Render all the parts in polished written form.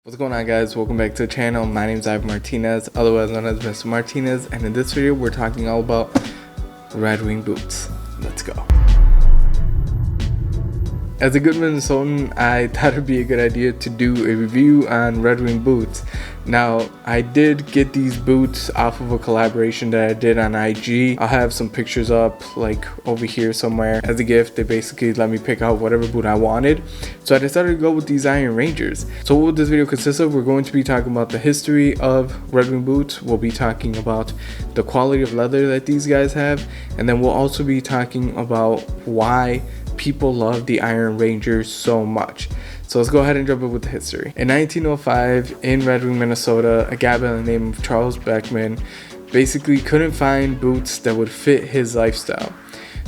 What's going on, guys? Welcome back to the channel. My name is Ivan Martinez, otherwise known as Mr. Martinez, and in this video we're talking all about Red Wing boots. Let's go. As a good Minnesotan, I thought it'd be a good idea to do a review on Red Wing boots. Now, I did get these boots off of a collaboration that I did on IG. I'll have some pictures up like over here somewhere. As a gift, they basically let me pick out whatever boot I wanted. So I decided to go with these Iron Rangers. So what will this video consist of? We're going to be talking about the history of Red Wing boots. We'll be talking about the quality of leather that these guys have. And then we'll also be talking about why people love the Iron Rangers so much. So let's go ahead and jump in with the history. In 1905, in Red Wing, Minnesota, a guy by the name of Charles Beckman basically couldn't find boots that would fit his lifestyle.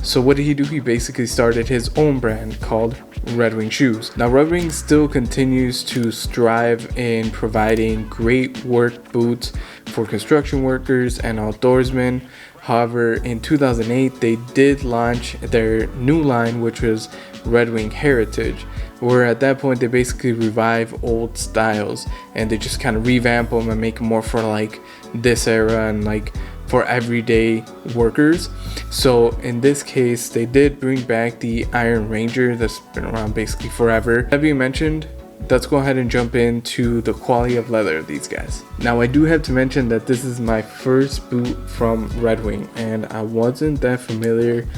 So what did he do? He basically started his own brand called Red Wing Shoes. Now, Red Wing still continues to strive in providing great work boots for construction workers and outdoorsmen. However, in 2008, they did launch their new line, which was Red Wing Heritage, where at that point they basically revive old styles and they just kind of revamp them and make them more for like this era and like for everyday workers. So in this case, they did bring back the Iron Ranger that's been around basically forever. That being mentioned, let's go ahead and jump into the quality of leather of these guys. Now, I do have to mention that this is my first boot from Red Wing, and I wasn't that familiar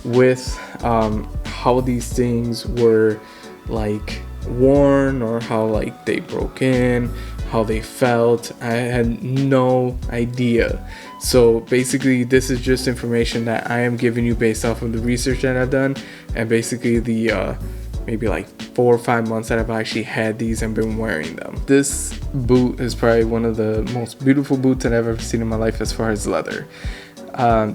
with how these things were like worn or how like they broke in, how they felt. I had no idea. So basically, this is just information that I am giving you based off of the research that I've done and basically the maybe like 4 or 5 months that I've actually had these and been wearing them. This boot is probably one of the most beautiful boots that I've ever seen in my life as far as leather.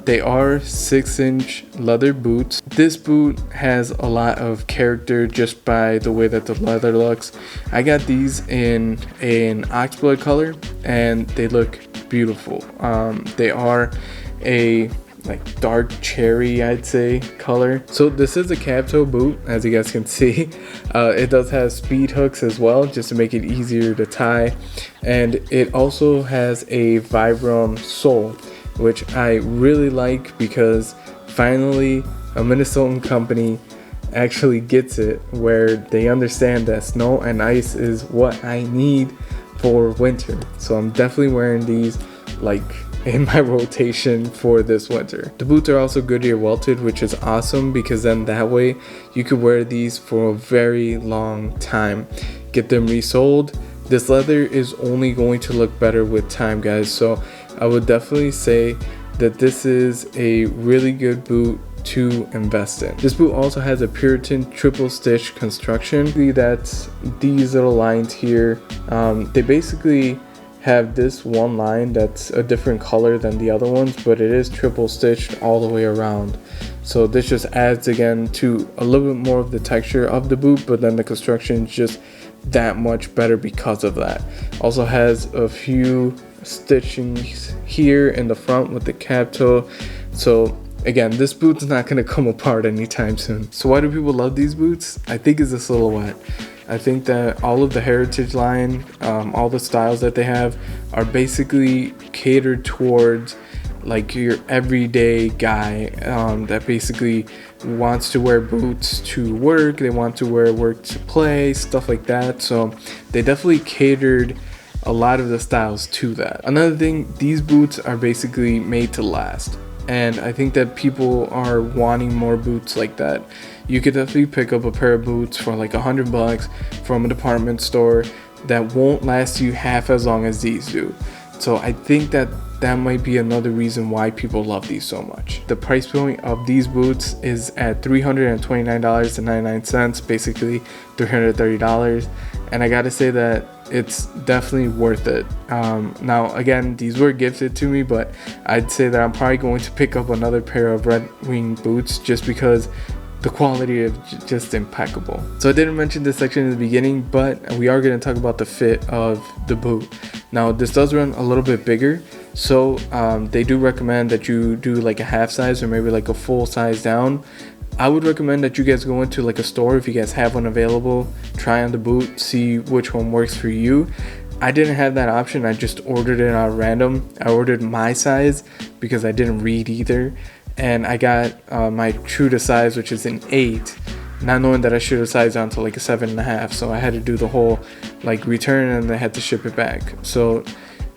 They are 6-inch leather boots. This boot has a lot of character just by the way that the leather looks. I got these in an oxblood color and they look beautiful. They are a like dark cherry, I'd say, color. So this is a cap toe boot, as you guys can see. It does have speed hooks as well, just to make it easier to tie, and it also has a Vibram sole, which I really like because finally a Minnesotan company actually gets it, where they understand that snow and ice is what I need for winter. So I'm definitely wearing these like in my rotation for this winter. The boots are also Goodyear welted, which is awesome because then that way you could wear these for a very long time. Get them resoled. This leather is only going to look better with time, guys. So I would definitely say that this is a really good boot to invest in. This boot also has a Puritan triple stitch construction. That's these little lines here. They basically have this one line that's a different color than the other ones, but it is triple stitched all the way around. So this just adds again to a little bit more of the texture of the boot, but then the construction is just that much better because of that. Also has a few stitchings here in the front with the cap toe. So again, this boot's not going to come apart anytime soon. So why do people love these boots? I think it's the silhouette. I think that all of the Heritage line, all the styles that they have are basically catered towards like your everyday guy that basically wants to wear boots to work. They want to wear work to play, stuff like that. So they definitely catered a lot of the styles to that. Another thing, these boots are basically made to last. And I think that people are wanting more boots like that. You could definitely pick up a pair of boots for like $100 from a department store that won't last you half as long as these do. So I think that that might be another reason why people love these so much. The price point of these boots is at $329.99, basically $330. And I gotta say that it's definitely worth it. Now again, these were gifted to me, but I'd say that I'm probably going to pick up another pair of Red Wing boots just because the quality is just impeccable. So I didn't mention this section in the beginning, but we are going to talk about the fit of the boot. Now this does run a little bit bigger, so they do recommend that you do like a half size or maybe like a full size down. I would recommend that you guys go into like a store if you guys have one available, try on the boot, see which one works for you. I didn't have that option. I just ordered it on random. I ordered my size because I didn't read either, and I got my true to size, which is an 8, not knowing that I should have sized down to like a 7.5. So I had to do the whole like return and I had to ship it back. So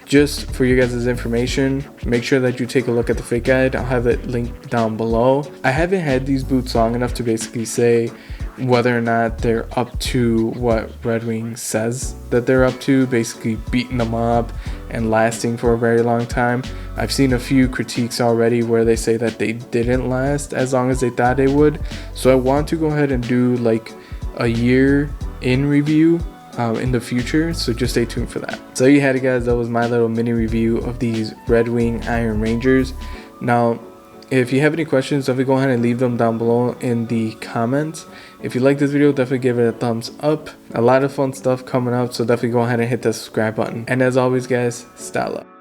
just for you guys' information, make sure that you take a look at the fit guide. I'll have it linked down below. I haven't had these boots long enough to basically say whether or not they're up to what Red Wing says that they're up to, basically beating them up and lasting for a very long time. I've seen a few critiques already where they say that they didn't last as long as they thought they would. So I want to go ahead and do like a year in review in the future, so just stay tuned for that. So you had it, guys. That was my little mini review of these Red Wing Iron Rangers. Now if you have any questions, definitely go ahead and leave them down below in the comments. If you like this video, definitely give it a thumbs up. A lot of fun stuff coming up, so definitely go ahead and hit the subscribe button. And as always, guys, style up.